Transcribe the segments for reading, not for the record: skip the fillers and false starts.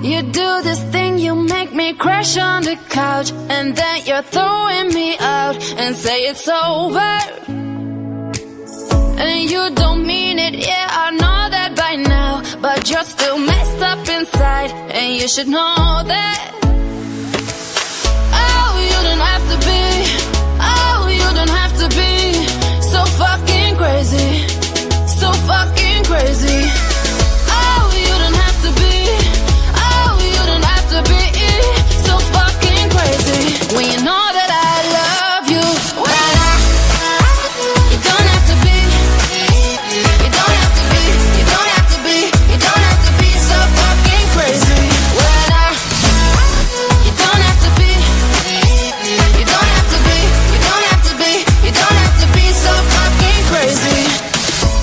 You do this thing, you make me crash on the couch, and then you're throwing me out and say it's over. And you don't mean it, yeah, I know that by now, but you're still messed up inside, and you should know that. Oh, you don't have to be, oh, you don't have to be so fucking crazy, so fucking crazy. Oh, you don't have to be, oh, you don't have to be so fucking crazy. When you know that I love you, you don't have to be, you don't have to be, you don't have to be, you don't have to be so fucking crazy. You don't have to be, you don't have to be, you don't have to be, you don't have to be so fucking crazy.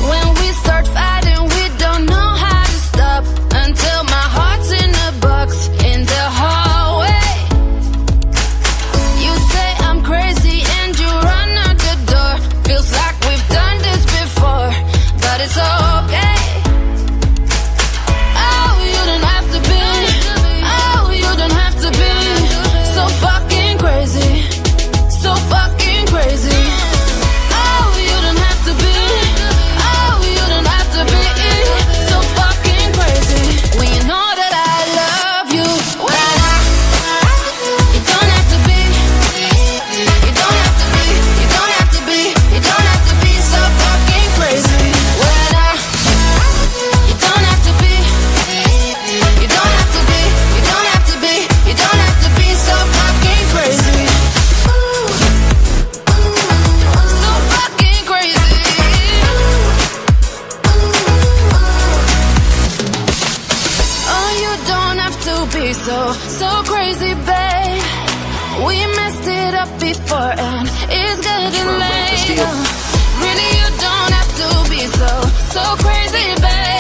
When we start fighting, we don't know how to stop until my heart's in a box in the hallway. You say I'm crazy and you run out the door. Feels like we've done this before, but it's okay. Oh, you don't have to be, oh, you don't have to be so fucking crazy, so fucking crazy. Oh, you don't have to be, oh, you don't have to be so fucking crazy. When you know that I love you, you don't have to be, you don't have to be, you don't have to be, you don't have to be so fucking crazy. You don't have to be, you don't have to be, you don't have to be, you don't have to be so fucking crazy. So fucking crazy. Oh, you don't have to be so crazy, babe. We messed it up before and it's getting late. Really, you don't have to be so crazy, babe.